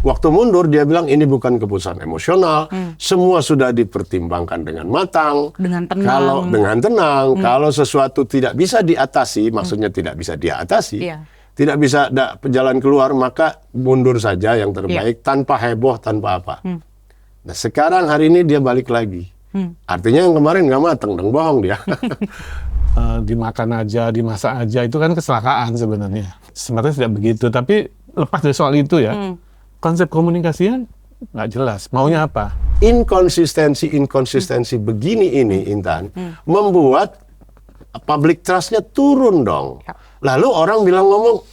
Waktu mundur dia bilang ini bukan keputusan emosional, semua sudah dipertimbangkan dengan matang, Dengan tenang. Kalau sesuatu tidak bisa diatasi, maksudnya tidak bisa diatasi, Iya. tidak bisa jalan keluar, maka mundur saja yang terbaik tanpa heboh, tanpa apa. Nah sekarang hari ini dia balik lagi. Artinya yang kemarin nggak matang, dong bohong dia. Dimakan aja, dimasak aja, itu kan kecelakaan sebenarnya. Sebenarnya tidak begitu, tapi lepas dari soal itu ya, konsep komunikasinya nggak jelas, maunya apa? Inkonsistensi begini ini, Intan, membuat public trust-nya turun dong. Lalu orang bilang ngomong,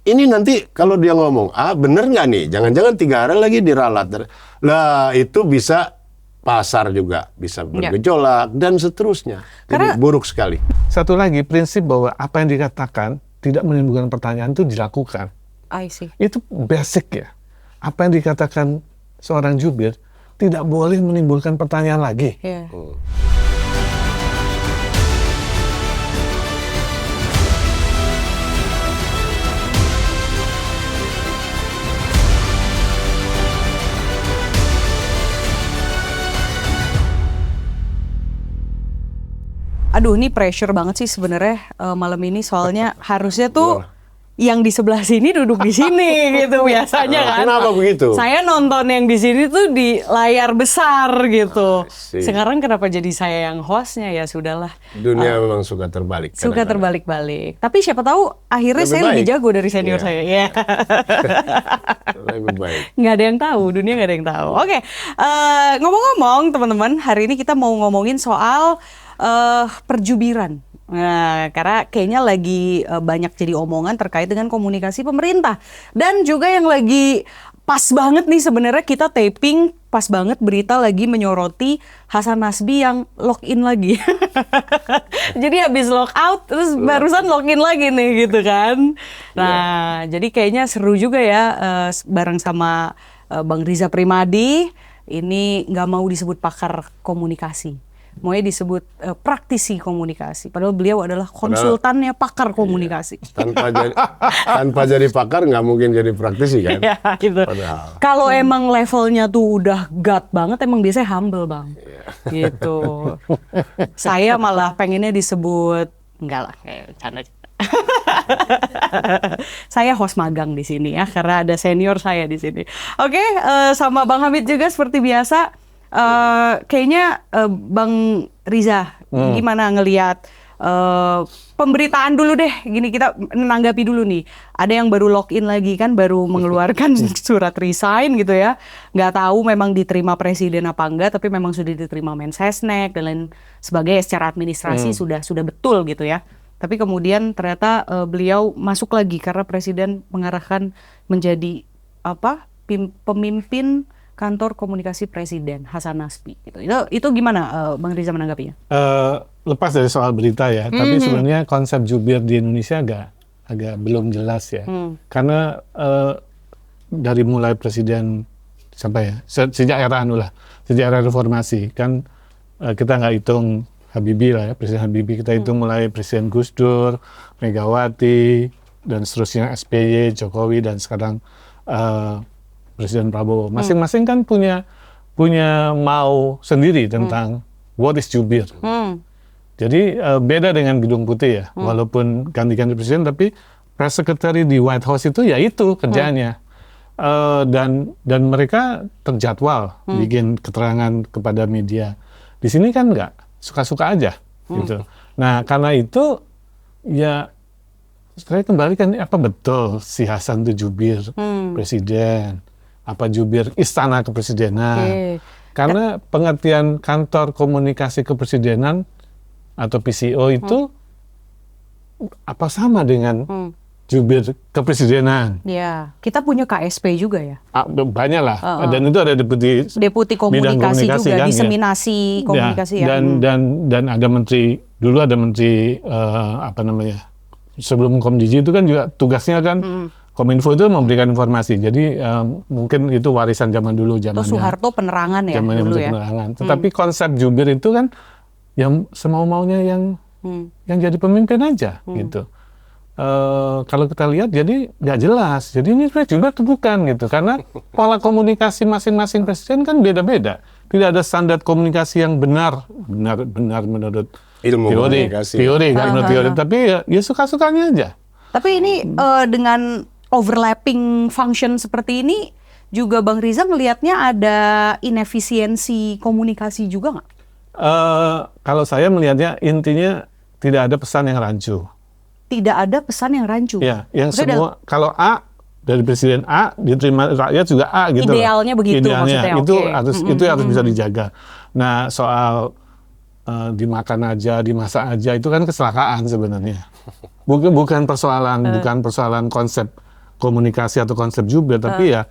ini nanti kalau dia ngomong, bener nggak nih? Jangan-jangan 3 hari lagi diralat. Lah itu bisa pasar juga bisa bergejolak dan seterusnya. Jadi buruk sekali. Satu lagi, prinsip bahwa apa yang dikatakan tidak menimbulkan pertanyaan itu dilakukan. I see. Itu basic ya. Apa yang dikatakan seorang jubir tidak boleh menimbulkan pertanyaan lagi. Yeah. Aduh, ini pressure banget sih sebenarnya malam ini, soalnya harusnya tuh yang di sebelah sini duduk di sini gitu biasanya kan. Kenapa begitu? Saya nonton yang di sini tuh di layar besar gitu. Sekarang kenapa jadi saya yang hostnya? Ya sudahlah. Dunia memang suka terbalik. Suka terbalik-balik. Tapi siapa tahu akhirnya saya lebih jago dari senior saya. Ya. Lebih baik. Nggak ada yang tahu, dunia nggak ada yang tahu. Oke, ngomong-ngomong teman-teman, hari ini kita mau ngomongin soal perjubiran. Nah, karena kayaknya lagi banyak jadi omongan terkait dengan komunikasi pemerintah. Dan juga yang lagi pas banget nih sebenarnya kita taping, pas banget berita lagi menyoroti Hasan Nasbi yang login lagi. Jadi habis log out, terus barusan login lagi nih gitu kan. Nah, jadi kayaknya seru juga ya bareng sama Bang Riza Primaddi. Ini nggak mau disebut pakar komunikasi. Maunya disebut praktisi komunikasi. Padahal beliau adalah konsultannya pakar komunikasi. Tanpa jadi pakar nggak mungkin jadi praktisi kan? Ya, gitu. Kalau emang levelnya tuh udah God banget, emang biasanya humble bang. Gitu. Saya malah pengennya disebut, enggak lah, kayak canda. Saya host magang di sini ya, karena ada senior saya di sini. Oke, sama Bang Hamid juga seperti biasa. Kayaknya Bang Riza gimana ngelihat pemberitaan dulu deh, gini kita menanggapi dulu nih. Ada yang baru login lagi kan, baru mengeluarkan surat resign gitu ya. Nggak tahu memang diterima presiden apa enggak, tapi memang sudah diterima Mensesnek dan lain sebagainya. Secara administrasi sudah betul gitu ya. Tapi kemudian ternyata beliau masuk lagi karena presiden mengarahkan menjadi pemimpin kantor komunikasi presiden Hasan Nasbi gitu. Itu gimana Bang Riza menanggapinya? Lepas dari soal berita ya, tapi sebenarnya konsep jubir di Indonesia agak belum jelas ya. Karena dari mulai presiden sampai ya sejak era reformasi kan kita nggak hitung Habibie lah ya, Presiden Habibie, kita hitung mulai Presiden Gus Dur, Megawati dan seterusnya, SBY, Jokowi dan sekarang Presiden Prabowo. Masing-masing kan punya mau sendiri tentang what is jubir. Jadi beda dengan Gedung Putih ya, walaupun ganti-ganti presiden, tapi press secretary di White House itu ya itu kerjaannya. Dan mereka terjadwal bikin keterangan kepada media. Di sini kan enggak, suka-suka aja gitu. Nah karena itu ya saya kembalikan, apa betul si Hasan itu jubir presiden? Apa jubir istana kepresidenan? Karena pengertian kantor komunikasi kepresidenan atau PCO itu apa sama dengan jubir kepresidenan? Ya, kita punya KSP juga ya. Banyak lah, dan itu ada deputi komunikasi juga, kan, diseminasi komunikasi ya. Dan ada menteri, dulu ada menteri sebelum Komdiji itu kan juga tugasnya kan Kominfo itu memberikan informasi. Jadi mungkin itu warisan zaman dulu, zamannya Soeharto penerangan ya dulu ya. Penerangan. Tetapi konsep jubir itu kan yang semau-maunya yang jadi pemimpin aja gitu. kalau kita lihat jadi nggak jelas. Jadi ini sebenarnya juga bukan gitu, karena pola komunikasi masing-masing presiden kan beda-beda. Tidak ada standar komunikasi yang benar menurut Ilmu teori komunikasi. menurut teori. Tapi ya suka-sukanya aja. Tapi ini dengan overlapping function seperti ini juga Bang Riza ngelihatnya ada inefisiensi komunikasi juga nggak? Kalau saya melihatnya intinya tidak ada pesan yang rancu. Tidak ada pesan yang rancu. Ya, yang Maksudnya semua kalau A dari presiden A diterima rakyat juga A gitu. Idealnya begitu maksudnya, itu oke. itu harus bisa dijaga. Nah, soal dimakan aja, dimasak aja itu kan kecelakaan sebenarnya. Bukan persoalan konsep komunikasi atau konsep jubir, tapi ya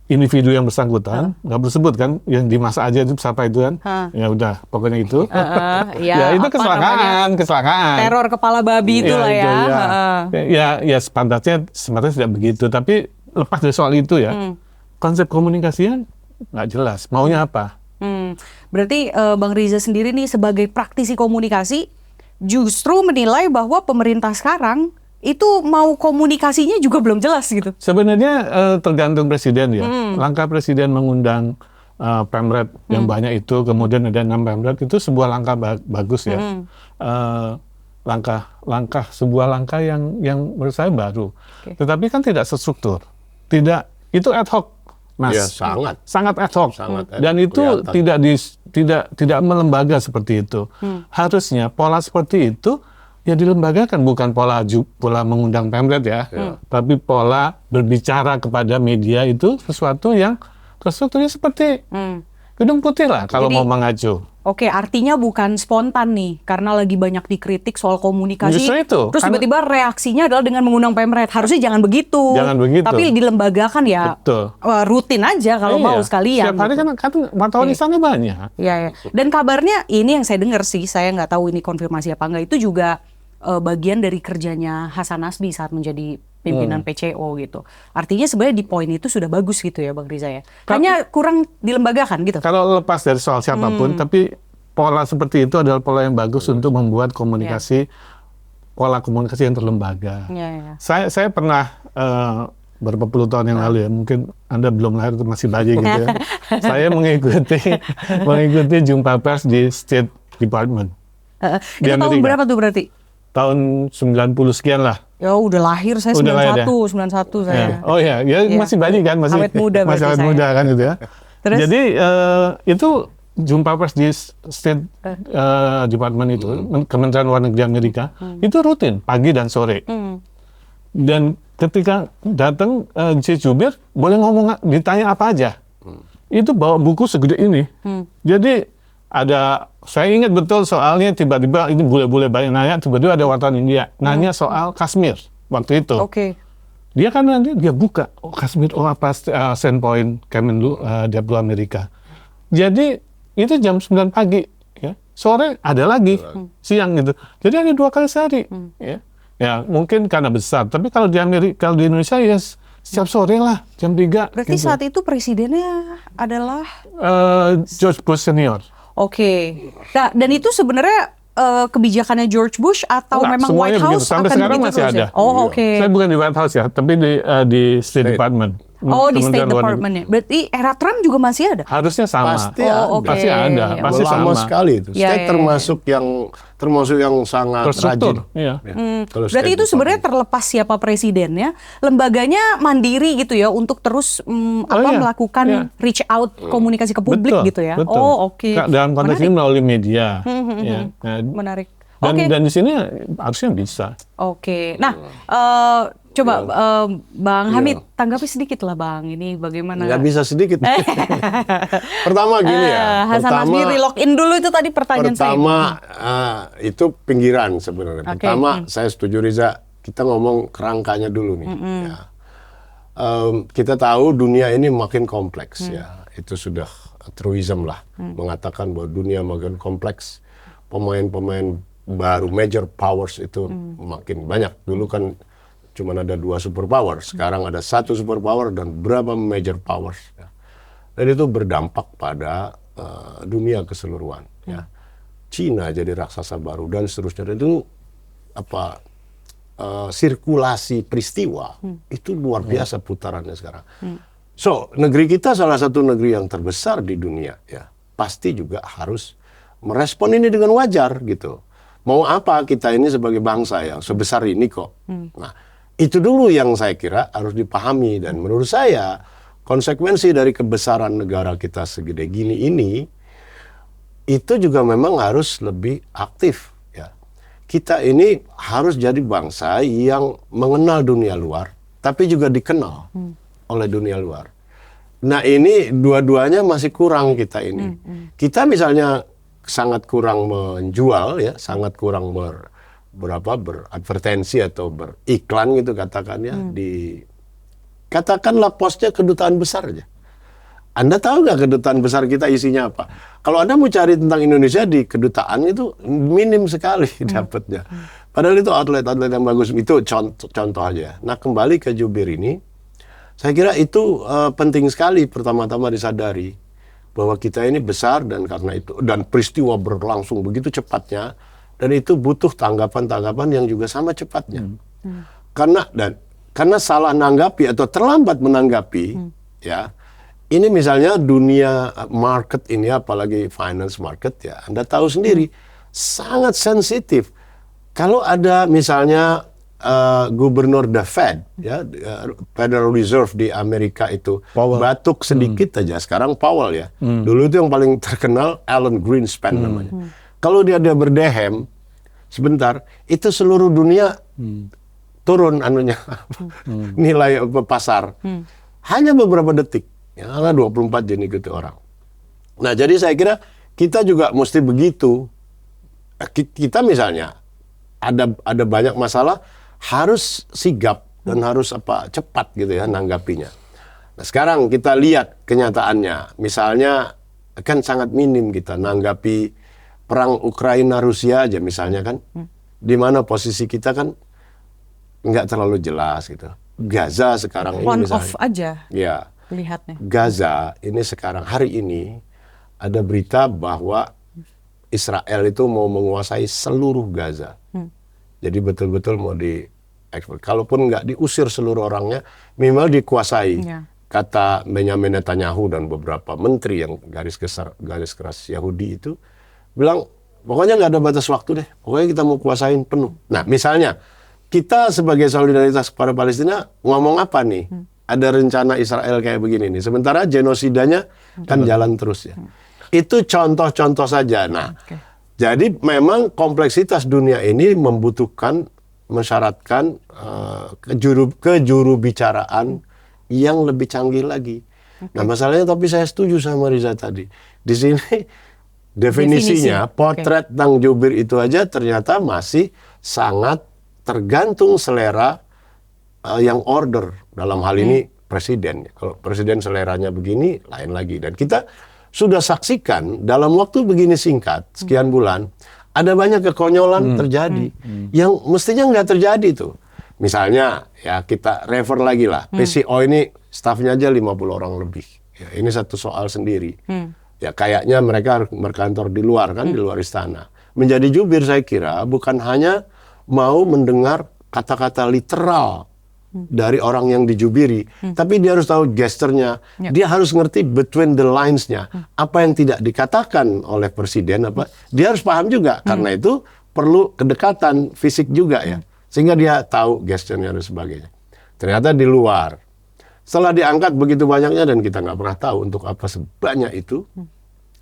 individu yang bersangkutan nggak perlu sebut kan, yang dimasak aja itu siapa itu kan, ya udah pokoknya itu. Ya itu apa namanya? kecelakaan. Teror kepala babi itulah itu, ya. ya sebenarnya tidak begitu, tapi lepas dari soal itu ya, konsep komunikasinya nggak jelas maunya apa. Berarti Bang Riza sendiri nih sebagai praktisi komunikasi justru menilai bahwa pemerintah sekarang itu mau komunikasinya juga belum jelas gitu. Sebenarnya tergantung presiden ya. Langkah presiden mengundang Pemret yang banyak itu, kemudian ada 6 Pemret, itu sebuah langkah bagus ya. Sebuah langkah yang menurut saya baru. Tetapi kan tidak terstruktur. Itu ad hoc, Mas. Ya, sangat ad hoc. Dan itu tidak melembaga seperti itu. Harusnya pola seperti itu ya dilembagakan, bukan pola mengundang Pemret ya, tapi pola berbicara kepada media itu sesuatu yang terstrukturnya seperti Gedung Putih lah kalau mau mengacu. Oke, artinya bukan spontan nih, karena lagi banyak dikritik soal komunikasi. Justru itu. Terus tiba-tiba reaksinya adalah dengan mengundang Pemret. Harusnya jangan begitu. Tapi dilembagakan ya. Betul. Rutin aja kalau mau sekalian. Setiap hari kan wartawan di sana banyak. Iya. Dan kabarnya ini yang saya dengar sih, saya nggak tahu ini konfirmasi apa enggak, itu juga bagian dari kerjanya Hasan Nasbi saat menjadi pimpinan PCO gitu. Artinya sebenarnya di poin itu sudah bagus gitu ya Bang Riza ya. Hanya kurang dilembagakan gitu. Kalau lepas dari soal siapapun, tapi pola seperti itu adalah pola yang bagus untuk membuat komunikasi, pola komunikasi yang terlembaga. Saya pernah beberapa puluh tahun yang lalu ya, mungkin Anda belum lahir, masih bayi gitu ya. Saya mengikuti jumpa pers di State Department. Itu tahun berapa tuh berarti? Tahun 90 sekian lah. Ya udah lahir saya 91 saya. Oh ya, masih bayi kan, masih awet muda kan gitu ya. Terus? Jadi itu jumpa pers di State Department itu, Kementerian Luar Negeri Amerika, itu rutin pagi dan sore. Dan ketika datang si jubir boleh ngomong, ditanya apa aja. Itu bawa buku segede ini. Jadi saya ingat betul soalnya tiba-tiba ini bule-bule banyak nanya, tiba-tiba ada wartawan India nanya soal Kashmir waktu itu. Dia kan nanti dia buka, Kashmir, apa standpoint Kemenlu Deplu Amerika. Jadi itu jam 9 pagi, ya. Sore ada lagi, siang gitu. Jadi ada 2 kali sehari, ya. Ya mungkin karena besar, tapi kalau di Indonesia ya setiap sore lah jam 3. Berarti gitu. Saat itu presidennya adalah George Bush senior. Nah, dan itu sebenarnya kebijakannya George Bush atau memang White House sampai akan sekarang begitu masih terus ada. Ya? Saya bukan di White House ya, tapi di State Department. Di State Department ya. Berarti era Trump juga masih ada? Harusnya sama. Pasti pasti ada. Pasti lama sama sekali itu. State termasuk yang sangat rajin. Berarti itu sebenarnya terlepas siapa presidennya, lembaganya mandiri gitu ya untuk terus melakukan reach out komunikasi ke publik gitu ya. Betul. Dalam konteks ini melalui media. Menarik. Dan di sini harusnya bisa. Nah, coba Bang Hamid tanggapi sedikit lah Bang, ini bagaimana? Nggak bisa sedikit. Pertama gini ya. Hasan Nasbi relogin dulu itu tadi pertanyaan saya. Pertama itu pinggiran sebenarnya. Pertama saya setuju Riza, kita ngomong kerangkanya dulu nih. Ya. Kita tahu dunia ini makin kompleks ya. Itu sudah truism lah, mengatakan bahwa dunia makin kompleks. Pemain-pemain baru major powers itu makin banyak. Dulu kan cuma ada 2 superpower, sekarang ada 1 superpower dan berapa major powers. Ya. Dan itu berdampak pada dunia keseluruhan. Ya. Cina jadi raksasa baru dan seterusnya. Dan itu sirkulasi peristiwa itu luar biasa putarannya sekarang. So, negeri kita salah satu negeri yang terbesar di dunia, ya, pasti juga harus merespon ini dengan wajar gitu. Mau apa kita ini sebagai bangsa yang sebesar ini kok. Nah, itu dulu yang saya kira harus dipahami, dan menurut saya konsekuensi dari kebesaran negara kita segede gini ini itu juga memang harus lebih aktif, ya. Kita ini harus jadi bangsa yang mengenal dunia luar, tapi juga dikenal oleh dunia luar. Nah, ini dua-duanya masih kurang kita ini. Kita misalnya sangat kurang menjual, ya, sangat kurang beradvertensi atau beriklan gitu katakannya di katakanlah posnya kedutaan besar aja. Anda tahu nggak kedutaan besar kita isinya apa? Kalau Anda mau cari tentang Indonesia di kedutaan itu minim sekali dapatnya. Padahal itu outlet-outlet yang bagus. Itu contoh aja. Nah, kembali ke jubir ini, saya kira itu penting sekali pertama-tama disadari bahwa kita ini besar, dan karena itu dan peristiwa berlangsung begitu cepatnya, dan itu butuh tanggapan-tanggapan yang juga sama cepatnya. Karena salah nanggapi atau terlambat menanggapi, ya. Ini misalnya dunia market ini, apalagi finance market, ya, Anda tahu sendiri sangat sensitif. Kalau ada misalnya gubernur the Fed, ya, Federal Reserve di Amerika itu Powell. batuk sedikit aja, sekarang Powell, ya. Dulu itu yang paling terkenal Alan Greenspan namanya. Kalau dia berdehem sebentar, itu seluruh dunia turun anunya nilai pasar. Hanya beberapa detik. Ya, karena 24 jam ikuti orang. Nah, jadi saya kira kita juga mesti begitu. Kita misalnya ada banyak masalah, harus sigap dan harus cepat gitu ya nanggapinya. Nah, sekarang kita lihat kenyataannya. Misalnya kan sangat minim kita nanggapi perang Ukraina Rusia aja misalnya kan. Di mana posisi kita kan nggak terlalu jelas gitu. Gaza sekarang ini One misalnya. off aja. Ya. Lihatnya. Gaza ini sekarang hari ini ada berita bahwa Israel itu mau menguasai seluruh Gaza. Jadi betul-betul mau diekspor. Kalaupun nggak diusir seluruh orangnya, minimal dikuasai. Ya. Kata Benjamin Netanyahu dan beberapa menteri yang garis keras Yahudi itu bilang, pokoknya nggak ada batas waktu deh. Pokoknya kita mau kuasain penuh. Nah, misalnya kita sebagai solidaritas kepada Palestina ngomong apa nih? Ada rencana Israel kayak begini nih. Sementara genosidanya kan jalan terus ya. Itu contoh-contoh saja. Nah, jadi memang kompleksitas dunia ini mensyaratkan kejurubicaraan yang lebih canggih lagi. Nah, masalahnya tapi saya setuju sama Riza tadi. Di sini definisinya potret tentang jubir itu aja ternyata masih sangat tergantung selera yang order, dalam hal ini presiden. Kalau presiden seleranya begini, lain lagi. Dan kita sudah saksikan dalam waktu begini singkat, sekian bulan, ada banyak kekonyolan terjadi yang mestinya nggak terjadi tuh. Misalnya, ya kita refer lagi lah, PCO ini stafnya aja 50 orang lebih. Ya, ini satu soal sendiri. Ya kayaknya mereka harus berkantor di luar kan, di luar istana. Menjadi jubir saya kira bukan hanya mau mendengar kata-kata literal dari orang yang dijubiri, tapi dia harus tahu gesturnya, dia harus ngerti between the lines-nya, apa yang tidak dikatakan oleh presiden, dia harus paham juga, karena itu perlu kedekatan fisik juga ya, sehingga dia tahu gesturnya dan sebagainya. Ternyata di luar, setelah diangkat begitu banyaknya dan kita nggak pernah tahu untuk apa sebanyak itu,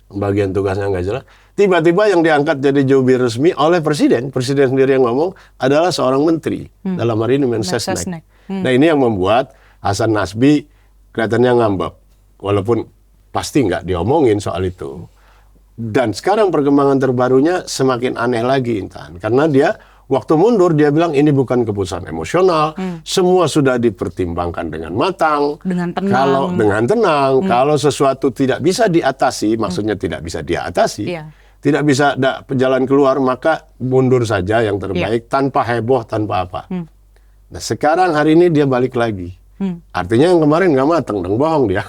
bagian tugasnya nggak jelas. Tiba-tiba yang diangkat jadi jubir resmi oleh presiden sendiri yang ngomong adalah seorang menteri, dalam hari ini Mensesnek. Nah, ini yang membuat Hasan Nasbi kelihatannya ngambek, walaupun pasti nggak diomongin soal itu. Dan sekarang perkembangan terbarunya semakin aneh lagi, Intan, karena dia waktu mundur dia bilang ini bukan keputusan emosional, semua sudah dipertimbangkan dengan matang, dengan tenang. Kalau sesuatu tidak bisa diatasi, maksudnya tidak bisa dia atasi, tidak bisa ada jalan keluar, maka mundur saja yang terbaik tanpa heboh, tanpa apa. Nah, sekarang hari ini dia balik lagi. Artinya yang kemarin nggak matang, dong, bohong dia.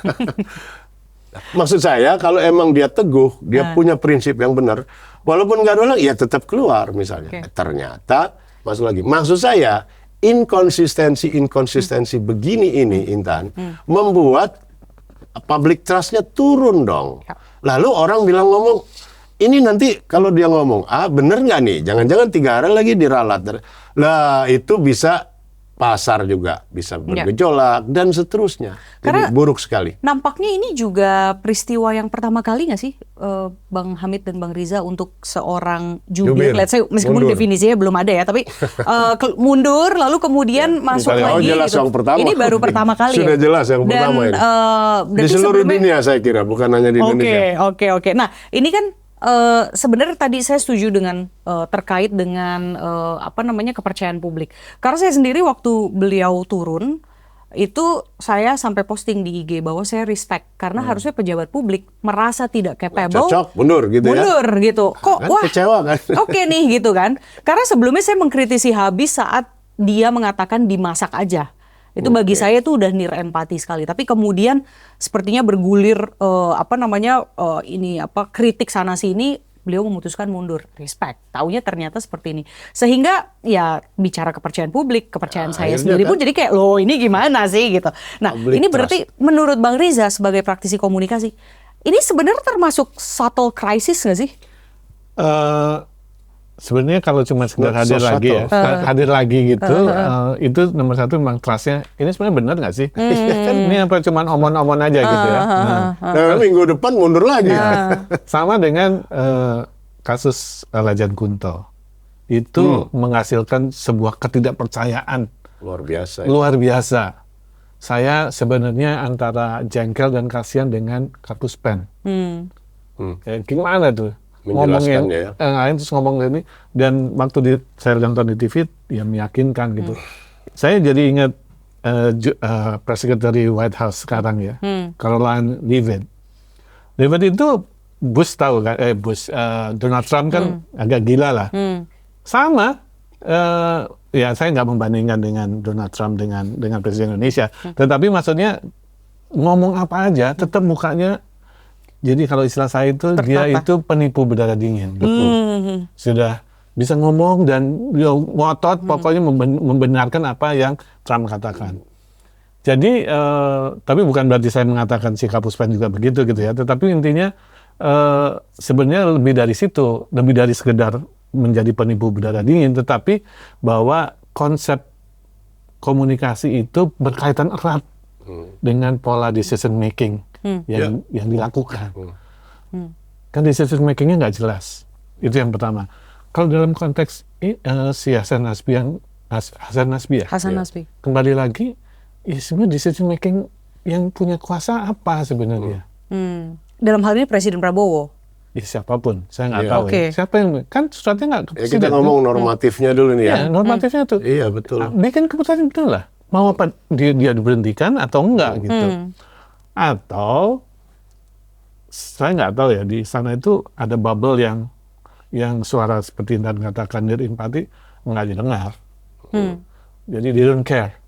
Maksud saya kalau emang dia teguh, dia punya prinsip yang benar, walaupun nggak ada orang, ya tetap keluar misalnya. Ternyata masuk lagi. Maksud saya inkonsistensi begini ini, Intan, membuat public trust-nya turun dong. Lalu orang ngomong, ini nanti kalau dia ngomong, bener nggak nih? Jangan-jangan 3 hari lagi diralat. Lah itu bisa pasar juga bisa bergejolak dan seterusnya. Jadi Karena buruk sekali. Nampaknya ini juga peristiwa yang pertama kali nggak sih, Bang Hamid dan Bang Riza, untuk seorang jubir, let's say, meskipun Mundur. definisinya belum ada ya, tapi mundur lalu kemudian masuk lagi. Jelas gitu. yang pertama. Ini baru pertama kali. Sudah ya? jelas yang pertama ini. Di seluruh dunia saya kira, bukan hanya di Indonesia. Oke. Nah, ini kan sebenarnya tadi saya setuju dengan terkait dengan kepercayaan publik. Karena saya sendiri waktu beliau turun itu saya sampai posting di IG bahwa saya respect karena harusnya pejabat publik merasa tidak capable, cocok, mundur gitu ya. Mundur gitu. Kok Kan kecewa kan? Oke nih gitu kan. Karena sebelumnya saya mengkritisi habis saat dia mengatakan dimasak aja. Itu bagi saya tuh udah nir empati sekali. Tapi kemudian sepertinya bergulir kritik sana sini, beliau memutuskan mundur. Respect. Taunya ternyata seperti ini. Sehingga ya bicara kepercayaan publik, kepercayaan saya sendiri pun jadi kayak loh ini gimana sih gitu. Nah, Public ini berarti menurut Bang Riza sebagai praktisi komunikasi, ini sebenarnya termasuk subtle crisis nggak sih? Sebenarnya kalau cuma sekedar hadir lagi ya, hadir lagi gitu, itu nomor satu memang trustnya. Ini sebenarnya benar nggak sih? Kan ini apa cuma omon-omon aja gitu ya. Nah, minggu depan mundur lagi. Sama dengan kasus Lajan Kunto, itu menghasilkan sebuah ketidakpercayaan Luar biasa. luar biasa. Saya sebenarnya antara jengkel dan kasihan dengan Kapus Pen. Gimana tuh? Ngomongin terus ngomong ini, dan waktu saya nonton di TV ya meyakinkan gitu. Saya jadi ingat press secretary White House sekarang ya, Caroline Leavitt. Leavitt itu Bush tahu kan, Donald Trump kan agak gila lah. Sama ya saya nggak membandingkan dengan Donald Trump dengan Presiden Indonesia, tetapi maksudnya ngomong apa aja tetap mukanya. Jadi kalau istilah saya itu dia itu penipu berdarah dingin, betul. Sudah bisa ngomong dan dia ngotot, pokoknya membenarkan apa yang Trump katakan. Jadi, tapi bukan berarti saya mengatakan si Kapus Pen juga begitu gitu ya. Tetapi intinya sebenarnya lebih dari situ, lebih dari sekedar menjadi penipu berdarah dingin, tetapi bahwa konsep komunikasi itu berkaitan erat dengan pola decision making yang dilakukan. Kan decision makingnya nggak jelas. Itu yang pertama. Kalau dalam konteks si Hasan Nasbi kembali lagi, ya sebenarnya decision making yang punya kuasa apa sebenarnya? Dalam hal ini Presiden Prabowo. Ya, siapapun, saya nggak tahu. Ya. Siapa yang kan suratnya nggak ke presiden. Kita ngomong normatifnya dulu nih ya. Normatifnya tuh. Iya betul. Dia kan keputusan betul lah. Mau apa dia diberhentikan atau enggak gitu. Atau saya nggak tahu ya, di sana itu ada bubble yang suara seperti Intan katakan empati nggak didengar. Jadi they don't care.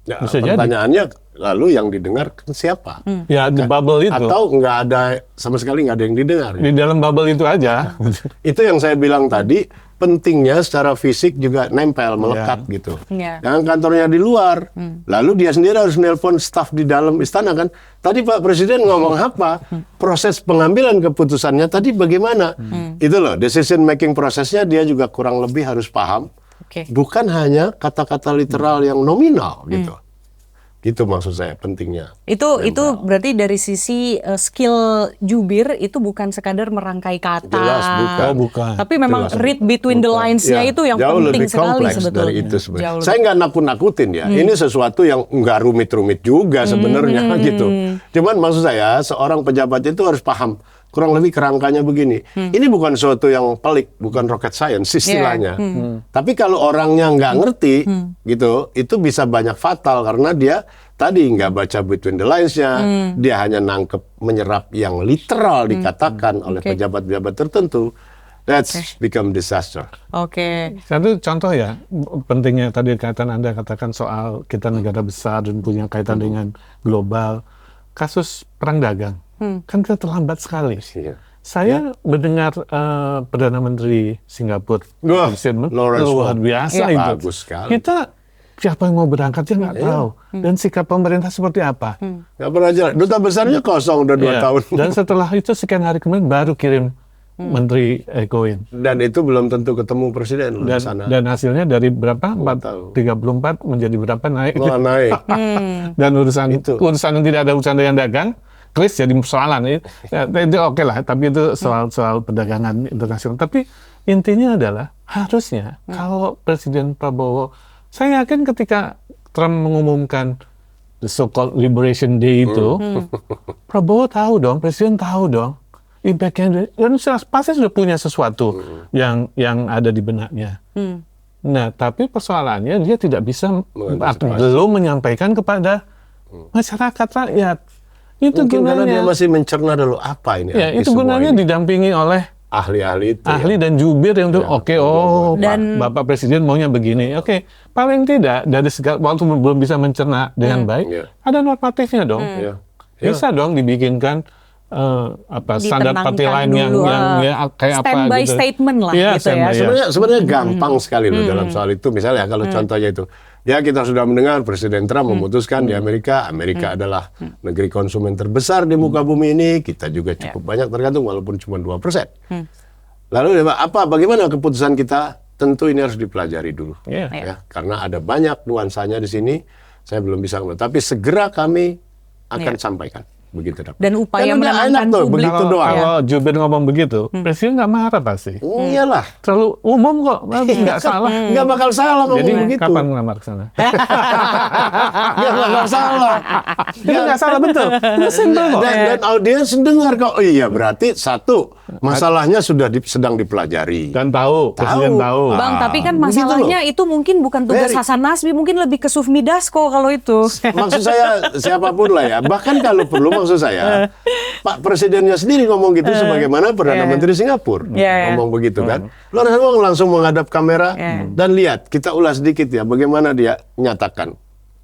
Ya, Bisa pertanyaannya lalu yang didengar siapa? Ya di bubble itu. Atau nggak ada sama sekali nggak ada yang didengar. Di dalam bubble itu aja. Itu yang saya bilang tadi, pentingnya secara fisik juga nempel, melekat gitu. Jangan kantornya di luar. Lalu dia sendiri harus nelpon staf di dalam istana kan. Tadi Pak Presiden ngomong apa? Proses pengambilan keputusannya tadi bagaimana? Itu loh, decision making prosesnya dia juga kurang lebih harus paham. Bukan hanya kata-kata literal yang nominal gitu. Gitu maksud saya pentingnya. Itu berarti dari sisi skill jubir itu bukan sekadar merangkai kata. Jelas bukan. Bukan. Tapi memang read between the lines-nya itu yang jauh penting lebih sekali kompleks sebetulnya. dari itu sebenarnya. Saya nggak nakut-nakutin ya. Ini sesuatu yang nggak rumit-rumit juga sebenarnya gitu. Cuman maksud saya seorang pejabat itu harus paham kurang lebih kerangkanya begini. Ini bukan sesuatu yang pelik, bukan rocket science istilahnya. Tapi kalau orangnya nggak ngerti gitu, itu bisa banyak fatal karena dia tadi nggak baca between the lines-nya, dia hanya nangkep menyerap yang literal dikatakan oleh pejabat-pejabat tertentu. That's become disaster. Satu contoh ya, pentingnya tadi Anda katakan soal kita negara besar dan punya kaitan dengan global. Kasus perang dagang, kan kita terlambat sekali. Saya mendengar Perdana Menteri Singapura, Lawrence luar biasa itu. Bagus sekali. Kita siapa yang mau berangkat dia nggak tahu. Dan sikap pemerintah seperti apa. Nggak pernah jelas. Duta besarnya kosong udah 2 Iya. tahun. Dan setelah itu sekian hari kemudian baru kirim Menteri Ekoin. Dan itu belum tentu ketemu presiden loh di sana. Dan hasilnya dari berapa? tahu. 34 menjadi berapa naik. Wah, naik. Dan urusan Itu. yang tidak ada urusan dengan dagang, kris jadi persoalan. Itu oke lah, tapi itu soal perdagangan internasional. Tapi intinya adalah harusnya kalau Presiden Prabowo, saya yakin ketika Trump mengumumkan the so-called Liberation Day itu, Prabowo tahu dong, Presiden tahu dong, impactnya, dan pasti sudah punya sesuatu yang ada di benaknya. Nah, tapi persoalannya dia tidak bisa atau belum menyampaikan kepada masyarakat rakyat. Itu Mungkin karena dia gunanya. masih mencerna dulu apa ini. Ya, arti itu semua gunanya ini. didampingi oleh Ahli-ahli itu. ahli dan jubir yang tuh Dan- Bapak Presiden maunya begini. Oke, paling tidak dari segala waktu belum bisa mencerna dengan baik, Iya. ada normatifnya dong. Ya. Bisa dong dibikinkan standar Ditenangkan party line yang dulu, kayak apa standby gitu. statement lah Iya, gitu ya. standby, iya. Sebenarnya gampang sekali loh dalam soal itu. Misalnya kalau contohnya itu, ya kita sudah mendengar Presiden Trump memutuskan di Amerika adalah negeri konsumen terbesar di muka bumi ini. Kita juga cukup banyak tergantung walaupun cuma 2%. Lalu bagaimana keputusan kita? Tentu ini harus dipelajari dulu. Iya. Ya, karena ada banyak nuansanya di sini. Saya belum bisa ngomong, tapi segera kami akan sampaikan. Begitu dapat. Dan upaya Kan udah menenangkan enak tuh, publik. begitu doang. Kalau jubir ngomong begitu, Presiden nggak marah pasti. Iyalah. Terlalu umum kok, nggak salah. Nggak bakal salah ngomong Jadi begitu. kapan ngelamar ke sana? Nggak bakal salah. Itu nggak salah betul. Itu simple kok. Dan audiens dengar kok. Oh iya, berarti satu, masalahnya sudah sedang dipelajari. Dan tahu, Presiden tahu. Bang, tapi kan begitu masalahnya itu mungkin bukan tugas Very. Hasan Nasbi, mungkin lebih ke Sufmi Dasko kalau itu. Maksud saya siapapun lah ya. Bahkan kalau perlu maksud saya, Pak Presidennya sendiri ngomong gitu sebagaimana Perdana Menteri Singapura ngomong begitu kan. Langsung menghadap kamera dan lihat, kita ulas sedikit ya bagaimana dia nyatakan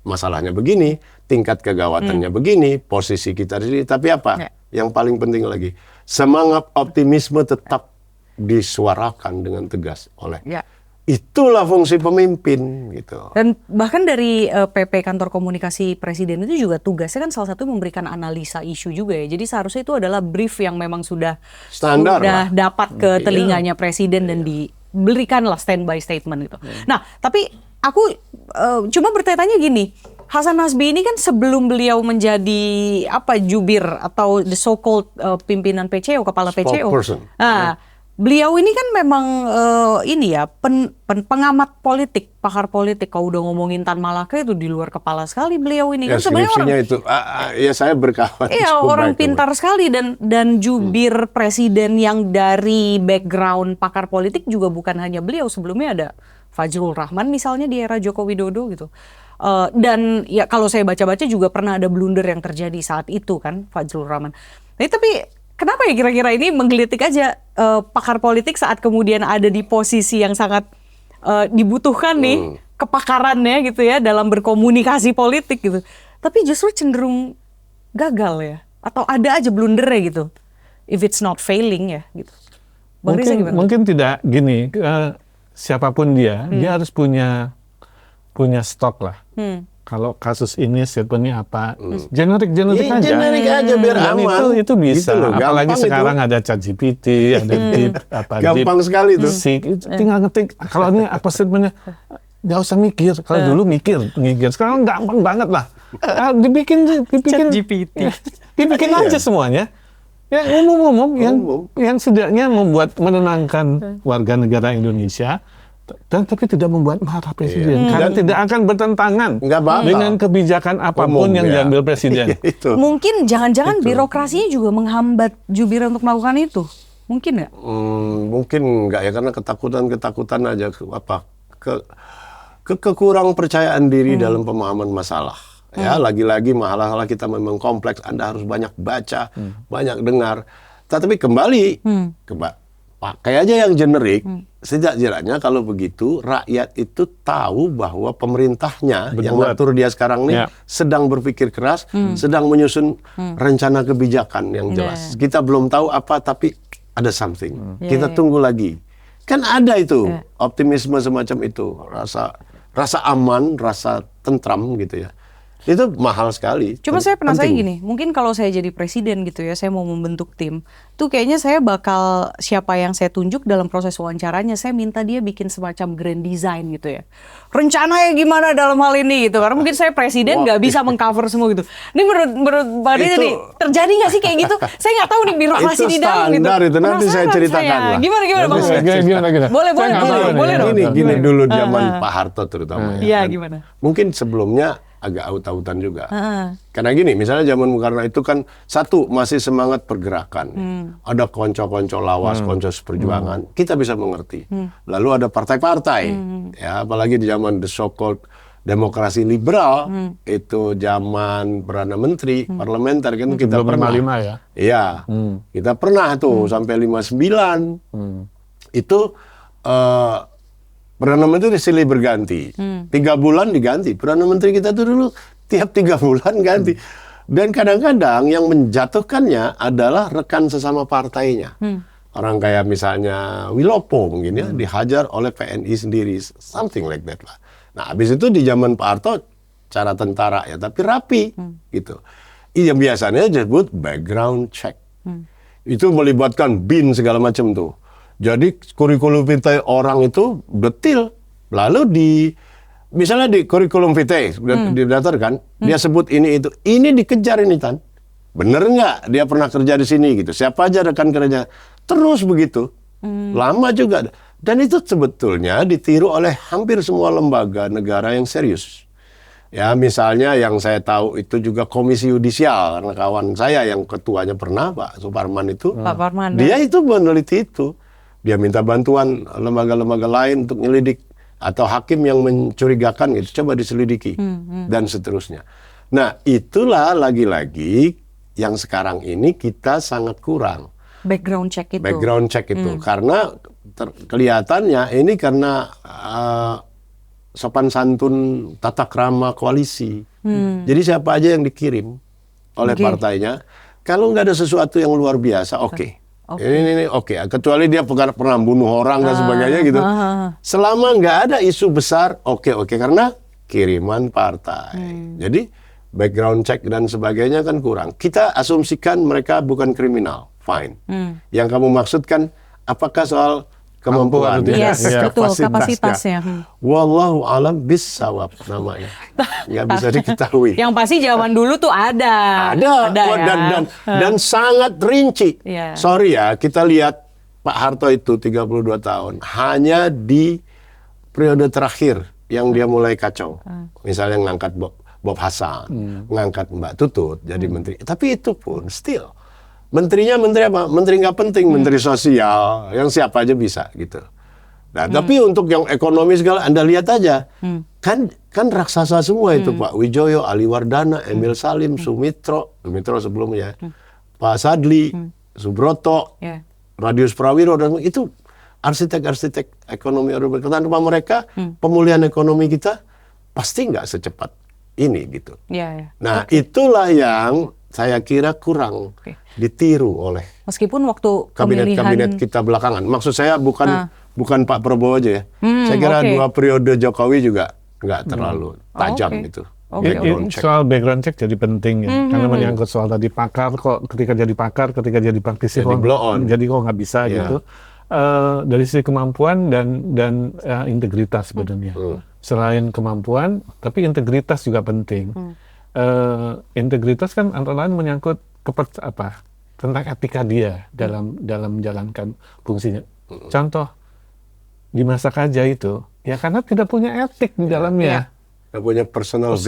masalahnya begini, tingkat kegawatannya begini, posisi kita di sini. Tapi apa? Yang paling penting lagi, semangat optimisme tetap disuarakan dengan tegas oleh. Itulah fungsi pemimpin gitu. Dan bahkan dari PP Kantor Komunikasi Presiden itu juga tugasnya kan salah satu memberikan analisa isu juga ya. Jadi seharusnya itu adalah brief yang memang sudah Standar lah. dapat ke telinganya Presiden dan diberikanlah standby statement gitu. Nah, tapi aku cuma bertanya gini, Hasan Nasbi ini kan sebelum beliau menjadi jubir atau the so-called pimpinan PCO, kepala PCO. Spokesperson. Nah, beliau ini kan memang pengamat politik, pakar politik. Kalau udah ngomongin Tan Malaka itu di luar kepala sekali beliau ini. Ya, Kan sebenarnya orang, skripsinya itu, ya saya berkawan. iya, cukup orang baik pintar sekali dan jubir presiden yang dari background pakar politik juga bukan hanya beliau. Sebelumnya ada Fajrul Rahman misalnya di era Joko Widodo gitu. Dan ya kalau saya baca-baca juga pernah ada blunder yang terjadi saat itu kan Fajrul Rahman. Nah, tapi kenapa ya kira-kira ini menggelitik aja pakar politik saat kemudian ada di posisi yang sangat dibutuhkan nih kepakarannya gitu ya dalam berkomunikasi politik gitu. Tapi justru cenderung gagal ya atau ada aja blundernya gitu. If it's not failing ya gitu. Bang Riza gimana? Mungkin tidak gini, siapapun dia harus punya stok lah. Kalau kasus ini statementnya apa, generik Iya, aja. generik aja biar Dan aman. itu bisa. Gitu loh, Apalagi gampang sekarang itu. ada ChatGPT, ada Gampang sekali tuh. tinggal ngetik. Kalau ini apa statementnya, nggak usah mikir. Kalau dulu mikir. Sekarang gampang banget lah. Dibikin ChatGPT. dibikin aja semuanya. Ya umum yang setidaknya menenangkan warga negara Indonesia. Dan tapi tidak membuat marah presiden karena tidak akan bertentangan Nggak bakal. dengan kebijakan apapun yang diambil presiden. Itu. Mungkin jangan-jangan birokrasinya juga menghambat jubir untuk melakukan itu. Mungkin nggak? Mungkin enggak ya, karena ketakutan aja kekurang percayaan diri dalam pemahaman masalah. Ya, lagi-lagi masalah kita memang kompleks. Anda harus banyak baca, banyak dengar. Tapi kembali pakai aja yang generik. Sejak-jejaknya kalau begitu rakyat itu tahu bahwa pemerintahnya yang ngatur dia sekarang nih sedang berpikir keras, sedang menyusun rencana kebijakan yang jelas. Kita belum tahu apa, tapi ada something. Kita tunggu lagi. Kan ada itu optimisme semacam itu, rasa rasa aman, rasa tentram gitu ya. Itu mahal sekali. Cuma saya penasaran Penting. gini, mungkin kalau saya jadi presiden gitu ya, saya mau membentuk tim, tuh kayaknya saya bakal siapa yang saya tunjuk dalam proses wawancaranya, saya minta dia bikin semacam grand design gitu ya. Rencananya gimana dalam hal ini gitu, karena mungkin saya presiden nggak bisa mengcover semua gitu. Ini menurut Pak Dede nih, terjadi nggak sih kayak gitu? Saya nggak tahu nih birokrasi Itu di dalam gitu. standar itu, nanti saya Penasaran ceritakan lah. Gimana Bang? Gimana? Boleh dong. Gini dulu zaman Pak Harto terutama Iya, ya. gimana? Mungkin sebelumnya agak aut-autan juga. Karena gini, misalnya zaman Bung Karno itu kan satu masih semangat pergerakan. Ada konco-konco lawas, konco seperjuangan, kita bisa mengerti. Lalu ada partai-partai, ya apalagi di zaman the so-called demokrasi liberal, itu zaman Perdana Menteri, parlementer kan kita Belum pernah. 55 ya? Iya, kita pernah tuh sampai 59. Itu Perdana Menteri silih berganti. 3 bulan diganti. Perdana Menteri kita tuh dulu tiap 3 bulan ganti. Dan kadang-kadang yang menjatuhkannya adalah rekan sesama partainya. Orang kayak misalnya Wilopo mungkin ya, dihajar oleh PNI sendiri. Something like that lah. Nah, habis itu di zaman Pak Harto, cara tentara ya, tapi rapi gitu. Yang biasanya disebut background check. Itu melibatkan BIN segala macam tuh. Jadi kurikulum vitae orang itu detil. Lalu misalnya di kurikulum vitae didaftarkan, dia sebut ini itu. Ini dikejar ini Tan. Bener nggak dia pernah kerja di sini gitu? Siapa aja rekan kerja? Terus begitu. Lama juga. Dan itu sebetulnya ditiru oleh hampir semua lembaga negara yang serius. Ya misalnya yang saya tahu itu juga Komisi Yudisial, karena kawan saya yang ketuanya pernah Pak Suparman itu, Pak Parman. dia itu meneliti itu. Dia minta bantuan lembaga-lembaga lain untuk nyelidik atau hakim yang mencurigakan gitu, coba diselidiki dan seterusnya. Nah, itulah lagi-lagi yang sekarang ini kita sangat kurang. Background check itu. Background check itu karena kelihatannya ini karena sopan santun tata krama koalisi. Jadi siapa aja yang dikirim oleh partainya, kalau nggak ada sesuatu yang luar biasa, oke. Ini oke. Kecuali dia pernah bunuh orang dan sebagainya gitu. Selama nggak ada isu besar, oke. Karena kiriman partai. Jadi background check dan sebagainya kan kurang. Kita asumsikan mereka bukan kriminal, fine. Yang kamu maksudkan apakah soal kemampuan? Yes, betul, kapasitasnya. Wallahu alam bissawab namanya. Nggak bisa diketahui. Yang pasti zaman dulu tuh ada ya. Dan sangat rinci. Yeah. Sorry ya, kita lihat Pak Harto itu 32 tahun. Hanya di periode terakhir yang dia mulai kacau. Misalnya ngangkat Bob Hasan, ngangkat Mbak Tutut jadi menteri. Tapi itu pun still. Menterinya menteri apa? Menteri nggak penting, menteri sosial, yang siapa aja bisa gitu. Nah, tapi untuk yang ekonomi segala, Anda lihat aja, kan raksasa semua itu Pak Wijoyo, Ali Wardana, Emil Salim, Sumitro sebelumnya, Pak Sadli, Subroto, Radius Prawiro, dan itu arsitek-arsitek ekonomi Eropa. Tanpa mereka, pemulihan ekonomi kita pasti nggak secepat ini gitu. Nah, itulah yang saya kira kurang ditiru oleh meskipun waktu kabinet kita belakangan. Maksud saya bukan Pak Prabowo aja ya. Saya kira 2 periode Jokowi juga nggak terlalu tajam gitu. Soal background check jadi penting ya, karena menyangkut soal tadi pakar kok ketika jadi praktisi jadi blow on. Jadi kok nggak bisa gitu. Dari sisi kemampuan dan integritas sebenarnya. Selain kemampuan, tapi integritas juga penting. Integritas kan antara lain menyangkut tentang etika dia dalam menjalankan fungsinya. Contoh di masa Kaja itu, ya karena tidak punya etik di dalamnya. Tidak punya personal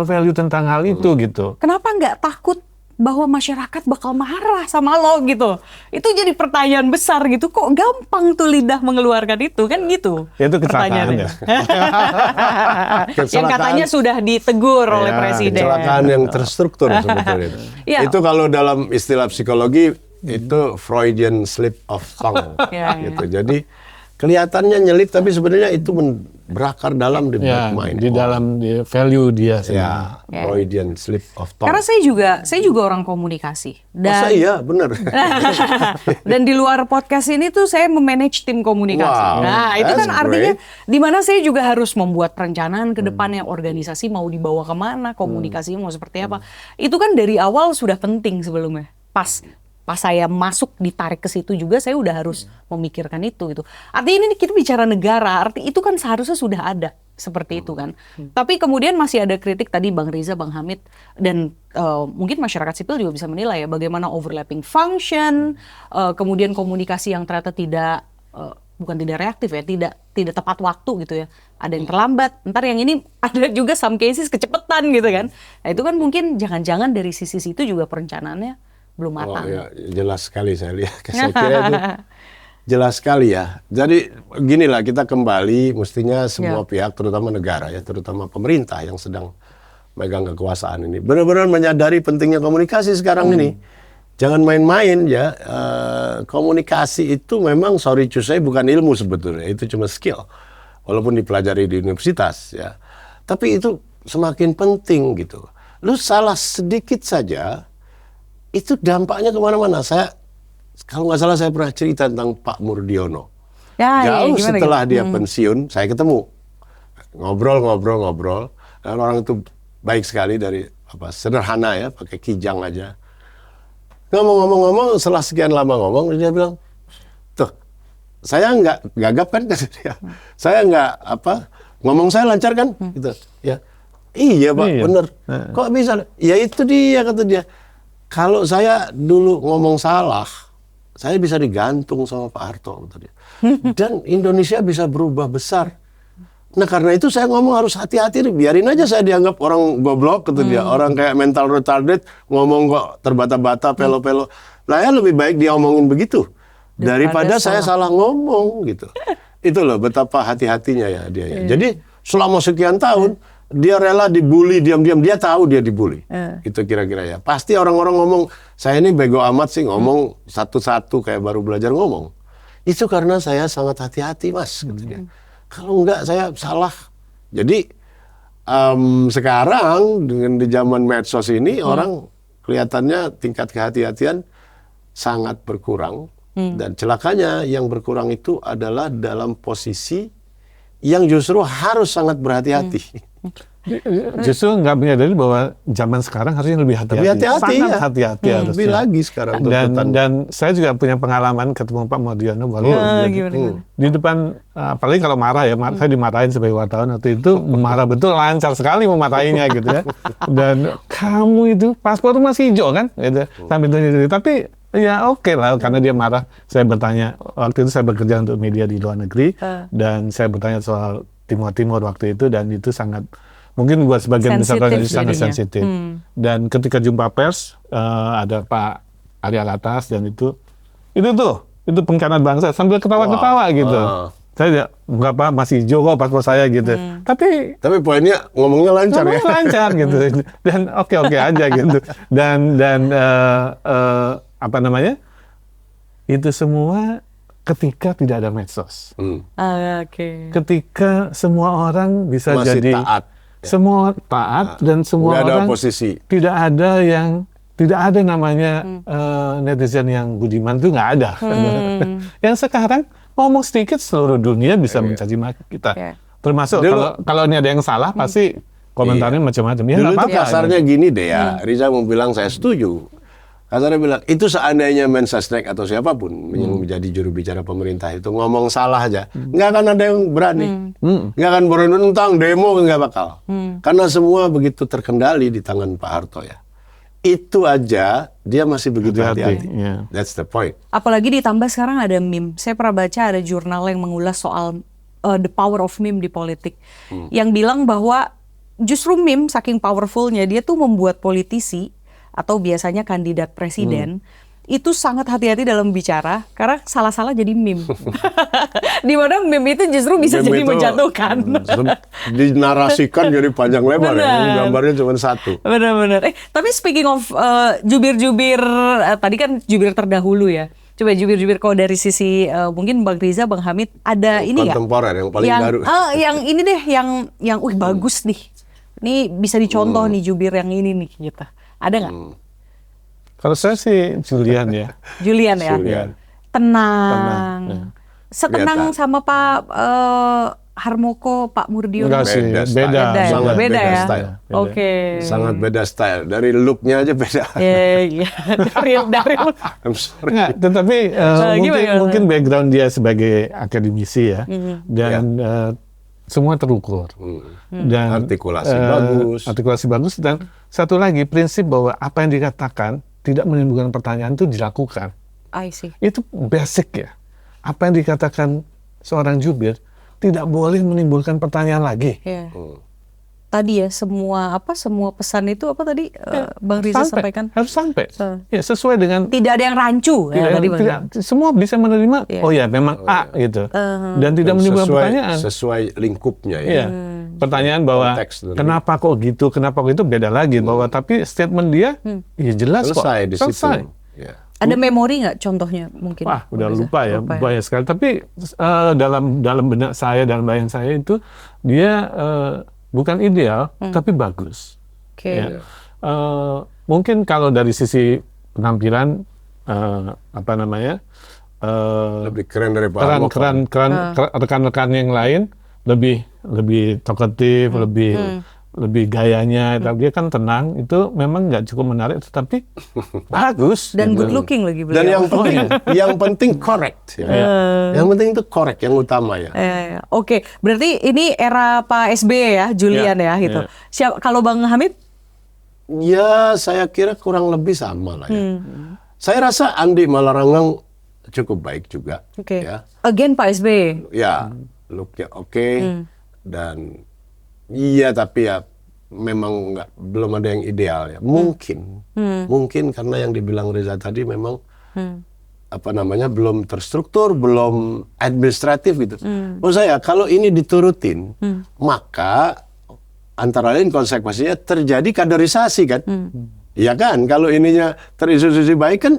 value tentang hal itu gitu. Kenapa nggak takut bahwa masyarakat bakal marah sama lo gitu? Itu jadi pertanyaan besar gitu. Kok gampang tuh lidah mengeluarkan itu kan gitu? Ya, itu kecelakaan ya. Yang katanya sudah ditegur oleh presiden. Kecelakaan yang terstruktur sebetulnya. Itu kalau dalam istilah psikologi itu Freudian slip of tongue. Gitu. Jadi kelihatannya nyelip tapi sebenarnya itu berakar dalam di Ya, mind. di dalam value dia Ya, sebenarnya. Freudian slip of tongue. Karena saya juga orang komunikasi Masa dan iya, bener. dan di luar podcast ini tuh saya memanage tim komunikasi. Wow, Nah, itu kan that's artinya great. di mana saya juga harus membuat perencanaan ke depannya, organisasi mau dibawa kemana, komunikasinya mau seperti apa. Itu kan dari awal sudah penting sebelumnya. Pas saya masuk ditarik ke situ juga saya udah harus memikirkan itu gitu. Artinya ini kita bicara negara, arti itu kan seharusnya sudah ada seperti itu kan. Tapi kemudian masih ada kritik tadi Bang Riza, Bang Hamid dan mungkin masyarakat sipil juga bisa menilai ya bagaimana overlapping function, kemudian komunikasi yang ternyata tidak bukan tidak reaktif ya, tidak tepat waktu gitu ya. Ada yang terlambat, ntar yang ini ada juga some cases kecepatan gitu kan. Nah, itu kan mungkin jangan-jangan dari sisi situ juga perencanaannya belum Oh matang. ya, jelas sekali saya lihat. Saya kira itu jelas sekali ya. Jadi ginilah kita kembali, mestinya semua pihak, terutama negara ya, terutama pemerintah yang sedang megang kekuasaan ini, benar-benar menyadari pentingnya komunikasi sekarang ini. Jangan main-main ya. Komunikasi itu memang sorry to say bukan ilmu sebetulnya, itu cuma skill. Walaupun dipelajari di universitas ya. Tapi itu semakin penting gitu. Lu salah sedikit saja, itu dampaknya kemana-mana. Saya kalau nggak salah saya pernah cerita tentang Pak Murdiono. Ya, Jauh gimana, setelah gimana? dia pensiun, saya ketemu, ngobrol. Dan orang itu baik sekali dari sederhana ya, pakai kijang aja. Ngomong-ngomong, setelah sekian lama ngomong, dia bilang, tuh, saya nggak gagap kan kata dia. Saya nggak ngomong saya lancar kan, gitu. Ya, iya Pak, Iya. bener. Kok bisa? Ya itu dia kata dia. Kalau saya dulu ngomong salah, saya bisa digantung sama Pak Harto, kata dia. Dan Indonesia bisa berubah besar. Nah karena itu saya ngomong harus hati-hati, biarin aja saya dianggap orang goblok, kata dia. Orang kayak mental retarded, ngomong kok terbata-bata, pelo-pelo. Lah ya lebih baik dia omongin begitu, daripada saya salah ngomong, gitu. Itu loh betapa hati-hatinya ya dia. Ya. Jadi selama sekian tahun, dia rela dibully diam-diam, dia tahu dia dibully. Itu kira-kira ya. Pasti orang-orang ngomong, saya ini bego amat sih ngomong satu-satu kayak baru belajar ngomong. Itu karena saya sangat hati-hati Mas, katanya. Kalau enggak saya salah. Jadi sekarang dengan di zaman medsos ini orang kelihatannya tingkat kehati-hatian sangat berkurang. Dan celakanya yang berkurang itu adalah dalam posisi yang justru harus sangat berhati-hati. Justru nggak menyadari bahwa zaman sekarang harusnya lebih hati-hati. Lebih hati-hati, Sangat ya. hati-hati harusnya. Lebih lagi sekarang. Dan saya juga punya pengalaman ketemu Pak Murdiono Gimana? di depan, apalagi kalau marah ya, saya dimarahin sebagai wartawan waktu itu, marah betul, lancar sekali memarahinya gitu ya. Dan kamu itu paspor masih hijau kan, gitu. Sambil tunjuk. Tapi ya oke lah, karena dia marah. Saya bertanya, waktu itu saya bekerja untuk media di luar negeri, dan saya bertanya soal Timur waktu itu, dan itu sangat mungkin buat sebagian besar orang itu sangat sensitif. Dan ketika jumpa pers, ada Pak Arya Latas dan itu pengkhianat bangsa sambil ketawa-ketawa gitu. Saya nggak apa, masih hijau kok paspor saya gitu. Tapi poinnya ngomongnya lancar ya. Lancar gitu. Dan oke aja gitu. Dan apa namanya? Itu semua ketika tidak ada medsos. Ketika semua orang bisa masih jadi taat. Semua taat dan semua nggak ada orang oposisi. tidak ada namanya netizen yang budiman, itu nggak ada. Yang sekarang ngomong sedikit seluruh dunia bisa mencaci maki kita. Termasuk kalau ini ada yang salah pasti komentarnya macam-macam. Ya, Dulu nggak tuh apa-apa, kasarnya gini deh ya, Riza mau bilang saya setuju. Kasarnya bilang, itu seandainya Mensesnek atau siapapun yang menjadi juru bicara pemerintah itu ngomong salah aja, nggak akan ada yang berani. Nggak akan berani tentang demo, nggak bakal. Karena semua begitu terkendali di tangan Pak Harto ya. Itu aja dia masih begitu hati-hati. Yeah. That's the point. Apalagi ditambah sekarang ada meme. Saya pernah baca ada jurnal yang mengulas soal the power of meme di politik. Yang bilang bahwa justru meme saking powerfulnya dia tuh membuat politisi atau biasanya kandidat presiden itu sangat hati-hati dalam bicara karena salah-salah jadi meme. Di mana meme itu justru bisa Meme jadi itu, menjatuhkan. Dinarasikan jadi panjang lebar ya. Benar. Gambarnya cuma satu. Benar-benar. Tapi speaking of jubir-jubir, tadi kan jubir terdahulu ya. Coba jubir-jubir kalau dari sisi mungkin Bang Riza, Bang Hamid ada ini nggak? Kontemporer yang paling baru. Yang ini deh, yang bagus nih. Ini bisa dicontoh nih jubir yang ini nih gitu. Ada nggak? Kalau saya sih Julian ya. Julian ya. Julian. Tenang. ya. Setenang Kelihatan. sama Pak Harmoko, Pak Murdiono. Enggak sih, Beda beda. Beda ya? Sangat Beda ya? style. Oke. Sangat beda style. Dari looknya aja beda. Iya. dari I'm sorry. Enggak, tetapi gimana? mungkin background dia sebagai akademisi ya, dan semua terukur. Dan Artikulasi bagus. artikulasi bagus, dan satu lagi prinsip bahwa apa yang dikatakan tidak menimbulkan pertanyaan itu dilakukan. I see. Itu basic ya. Apa yang dikatakan seorang jubir tidak boleh menimbulkan pertanyaan lagi. Iya. Tadi ya semua pesan itu apa tadi Bang Riza sampaikan? Harus sampai. So. Ya, sesuai dengan Tidak ada yang rancu ya tadi Bang. semua bisa menerima. Iya. Oh ya, memang A gitu. Dan tidak menimbulkan pertanyaan. Sesuai lingkupnya ya. Iya. Pertanyaan bahwa Konteks. kenapa kok gitu, kenapa kok itu beda lagi. Bahwa tapi statement dia ya jelas kok. Selesai di situ. Selesai. Ya. Ada memori nggak contohnya mungkin? Wah, udah Bang Riza? lupa ya, Lupa banyak sekali. Tapi dalam benak saya, dalam bayangan saya itu dia bukan ideal, tapi bagus. Oke. Ya. Mungkin kalau dari sisi penampilan apa namanya Lebih keren dari Pak Harmoko. rekan-rekan yang lain lebih talkatif, lebih gayanya. Tapi dia kan tenang, itu memang nggak cukup menarik, tetapi bagus. Dan gitu. good looking lagi beliau. Dan yang penting correct. Ya. Yang penting itu correct, yang utama ya. Oke, berarti ini era Pak SBY ya, Julian ya gitu. Kalau Bang Hamid? Ya, saya kira kurang lebih sama lah ya. Saya rasa Andi Malarangeng cukup baik juga. Oke. Ya, Again Pak SBY. ya looknya oke. Dan iya, tapi ya memang belum ada yang ideal ya. Mungkin karena yang dibilang Reza tadi memang apa namanya belum terstruktur, belum administratif gitu. Menurut saya kalau ini diturutin, maka antara lain konsekuensinya terjadi kaderisasi kan. Iya kan, kalau ininya terinstitusi baik kan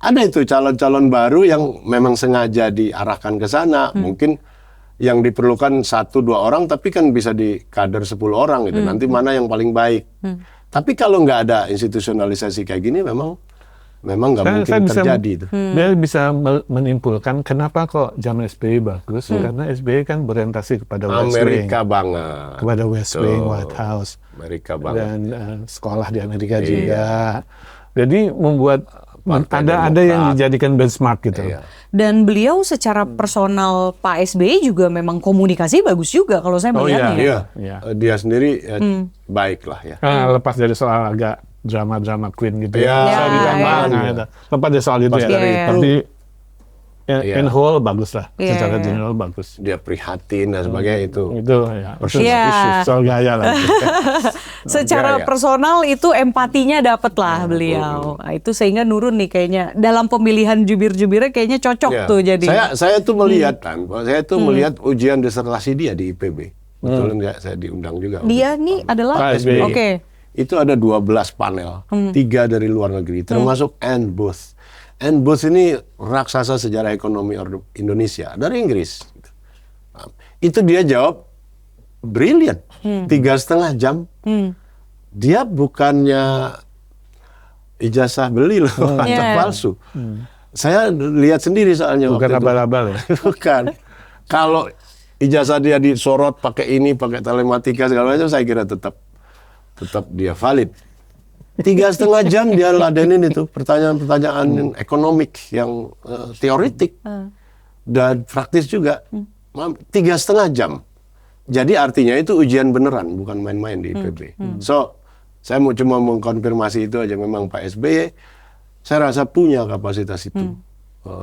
ada itu calon-calon baru yang memang sengaja diarahkan ke sana. Mungkin yang diperlukan 1-2 orang, tapi kan bisa di kader 10 orang gitu. Nanti mana yang paling baik. Tapi kalau nggak ada institusionalisasi kayak gini, memang nggak mungkin terjadi itu. Dia bisa menyimpulkan kenapa kok zaman SBY bagus, karena SBY kan berorientasi kepada West Wing. Amerika banget. Kepada West Wing, White House. Amerika banget. Dan sekolah di Amerika juga. Jadi membuat ada yang dijadikan benchmark gitu. Iya. Dan beliau secara personal Pak SBY juga memang komunikasi bagus juga kalau saya melihatnya. Iya. Dia sendiri baik lah ya. Lepas dari soal agak drama queen gitu Ya, Saya ditambah, ya. lepas dari soal itu Lepas ya. dari itu. Tapi Iya. in whole bagus lah. Iya, Secara iya. general bagus. Dia prihatin dan sebagainya itu. Itu ya. Iya. Soal gaya lah. Secara Gaya. personal itu empatinya dapet lah beliau. Nah, itu sehingga nurun nih kayaknya. Dalam pemilihan jubir-jubirnya kayaknya cocok Ya. tuh jadi. Saya tuh melihat kan, saya tuh melihat ujian disertasi dia di IPB. Betul nggak? Saya diundang juga. Dia nih adalah Pak SBY. oke. Itu ada 12 panel, 3 dari luar negeri, termasuk Anne Booth. Anne Booth ini raksasa sejarah ekonomi Indonesia dari Inggris. Itu dia jawab brilliant, 3,5 jam. Dia bukannya ijazah beli loh, atau Yeah. palsu. Saya lihat sendiri soalnya Bukan waktu itu. abal-abal ya. Bukan. Kalau ijazah dia disorot pakai ini, pakai telematika segala macam, saya kira tetap dia valid. 3,5 jam dia ladenin itu pertanyaan-pertanyaan ekonomik yang teoretik dan praktis juga. 3,5 jam. Jadi artinya itu ujian beneran, bukan main-main di IPB. So, saya cuma mengkonfirmasi itu aja. Memang Pak SBY, saya rasa punya kapasitas itu.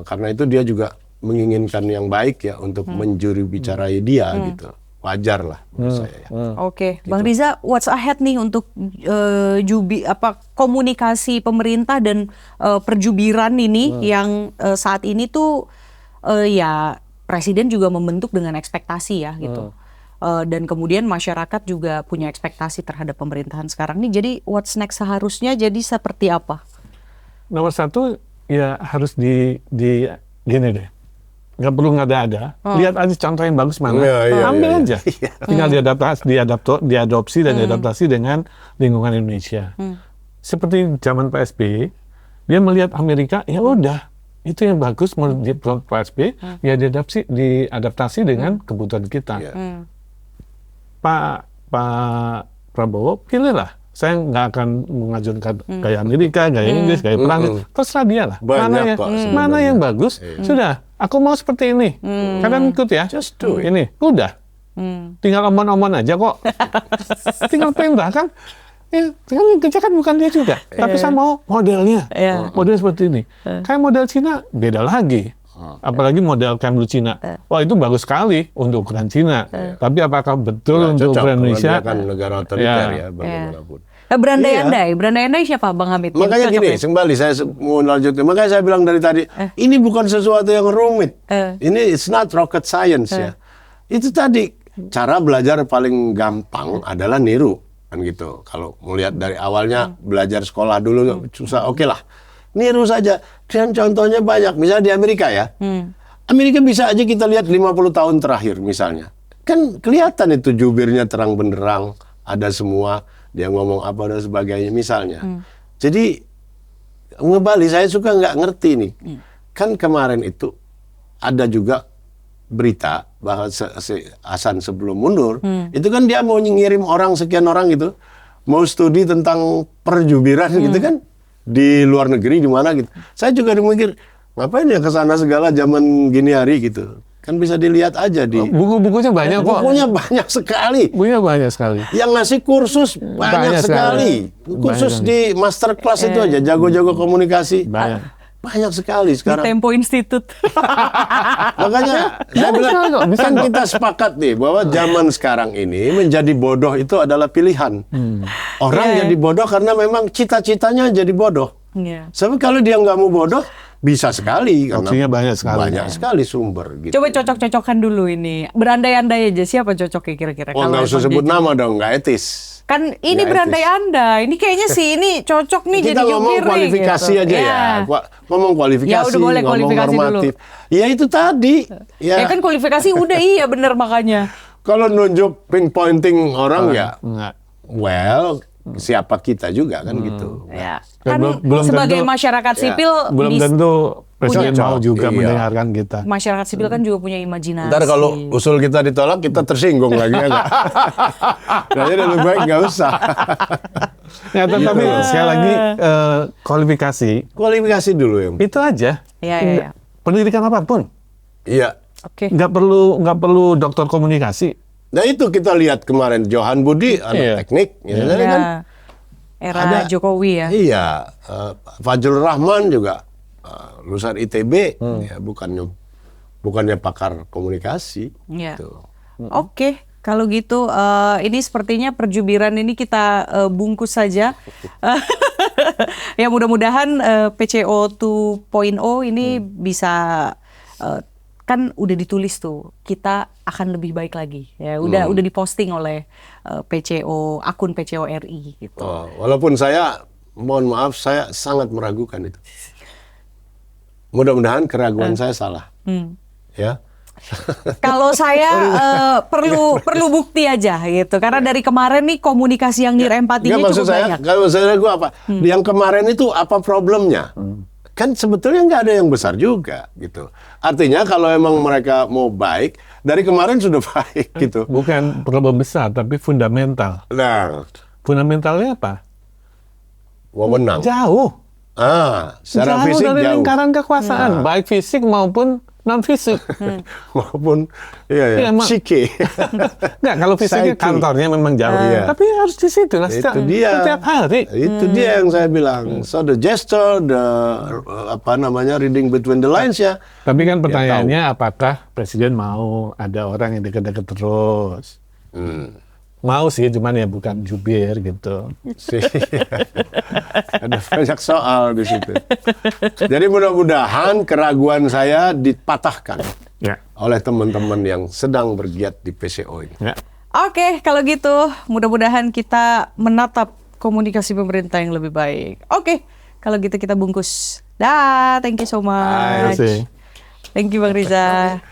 Karena itu dia juga menginginkan yang baik ya untuk menjuru bicarai dia gitu. Wajar lah menurut saya ya. Oke, Bang Riza, what's ahead nih untuk komunikasi pemerintah dan perjubiran ini yang saat ini tuh ya presiden juga membentuk dengan ekspektasi ya gitu. Dan kemudian masyarakat juga punya ekspektasi terhadap pemerintahan sekarang nih. Jadi what's next seharusnya jadi seperti apa? Nomor satu, ya harus di gini deh. Nggak perlu ngada-ada. Lihat aja contoh yang bagus mana. Ambil aja. Tinggal diadopsi dan diadaptasi dengan lingkungan Indonesia. Seperti zaman Pak SBY, dia melihat Amerika, ya udah. Itu yang bagus menurut Pak SBY, ya diadaptasi dengan kebutuhan kita. Pak Prabowo, pilihlah. Saya nggak akan mengajukan gaya Amerika, gaya Inggris, gaya Perancis. Terserah dia lah. Mana yang bagus, sudah. Aku mau seperti ini. Kalian ikut ya. Just do it. Ini, udah. Tinggal omong-omong aja kok. Tinggal perintah kan. Ya, tinggal kerjakan bukan dia juga. Tapi saya mau modelnya. Model seperti ini. Kayak model Cina, beda lagi. Apalagi model Kemlu Cina. Wah, itu bagus sekali untuk ukuran Cina. Tapi apakah betul untuk ukuran Indonesia? Dia kan negara otoriter ya, bagaimanapun. Berandai-andai siapa Bang Hamid? Makanya gini, kembali saya mau lanjutin. Makanya saya bilang dari tadi, ini bukan sesuatu yang rumit. Ini it's not rocket science ya. Itu tadi cara belajar paling gampang adalah niru kan gitu. Kalau melihat dari awalnya belajar sekolah dulu susah, oke lah. Niru saja. Dan contohnya banyak. Misalnya di Amerika ya. Amerika bisa aja kita lihat 50 tahun terakhir misalnya. Kan kelihatan itu jubirnya terang benderang, ada semua. Dia ngomong apa dan sebagainya misalnya. Jadi kembali saya suka nggak ngerti nih. Kan kemarin itu ada juga berita bahwa Hasan sebelum mundur itu kan dia mau ngirim sekian orang gitu mau studi tentang perjubiran gitu kan di luar negeri di mana gitu. Saya juga mikir ngapain ya ke sana segala zaman gini hari gitu. Kan bisa dilihat aja di buku-bukunya banyak kok. Bukunya banyak sekali. Bukunya banyak sekali. Yang ngasih kursus banyak sekali. Kursus di masterclass itu aja jago-jago komunikasi. Banyak sekali sekarang. Di Tempo Institute. Makanya saya bilang kan kita sepakat nih bahwa zaman sekarang ini menjadi bodoh itu adalah pilihan. Orang jadi bodoh karena memang cita-citanya jadi bodoh. Tapi kalau dia nggak mau bodoh, bisa sekali. Opsinya banyak sekali. Banyak sekali sumber. Gitu. Coba cocok-cocokkan dulu ini. Berandai-andai aja siapa cocoknya kira-kira? Oh, nggak usah sebut nama dong, nggak etis. Kan ini berandai-andai. Ini kayaknya sih ini cocok nih jadi jubir. Kita ngomong kualifikasi gitu. aja ya. Ngomong kualifikasi, ya, udah boleh ngomong kualifikasi normatif. Dulu. Ya itu tadi. Ya kan kualifikasi udah iya bener makanya. Kalau nunjuk pinpointing orang ya, enggak. Well, siapa kita juga kan gitu. Ya. Kan belum sebagai tentu, masyarakat sipil belum tentu presiden mau juga iya. mendengarkan kita. Masyarakat sipil kan juga punya imajinasi. Ntar kalau usul kita ditolak, kita tersinggung lagi ya nggak? Jadi lebih baik nggak usah. Ya, tapi sekali lagi kualifikasi. Kualifikasi dulu yang. Itu aja. Iya. Pendidikan apapun. Iya. Oke. Nggak perlu dokter komunikasi. Nah itu kita lihat kemarin Johan Budi anak teknik, ya, kan? Era Jokowi ya. Iya, Fajrul Rahman juga lulusan ITB, ya, bukannya pakar komunikasi. Iya. Gitu. Oke, kalau gitu ini sepertinya perjubiran ini kita bungkus saja. Ya mudah-mudahan PCO 2.0 ini bisa kan udah ditulis tuh, kita akan lebih baik lagi. Ya, udah diposting oleh PCO, akun PCO RI gitu. Oh, walaupun saya mohon maaf, saya sangat meragukan itu. Mudah-mudahan keraguan saya salah. Ya. Kalau saya perlu bukti aja gitu, karena dari kemarin nih komunikasi yang dirempatinya cukup banyak. Kalau saya ragu apa? Yang kemarin itu apa problemnya? Kan sebetulnya nggak ada yang besar juga gitu. Artinya kalau emang mereka mau baik, dari kemarin sudah baik gitu. Bukan problem besar, tapi fundamental. Nah, fundamentalnya apa? Wewenang. Jauh. Secara fisik dari jauh. lingkaran kekuasaan, baik fisik maupun non fisik. Maupun psike. Enggak, kalau fisiknya kantornya memang jauh. Tapi harus di situ lah setiap hari. Itu dia yang saya bilang. So the gesture, the reading between the lines ya. Tapi kan pertanyaannya apakah presiden mau ada orang yang dekat-dekat terus? Mau sih, cuman ya bukan jubir gitu. Ada banyak soal di situ. Jadi mudah-mudahan keraguan saya dipatahkan oleh teman-teman yang sedang bergiat di PCO ini. Oke, kalau gitu mudah-mudahan kita menatap komunikasi pemerintah yang lebih baik. Oke, kalau gitu kita bungkus Dah, thank you so much. Terima kasih. Thank you Bang Riza.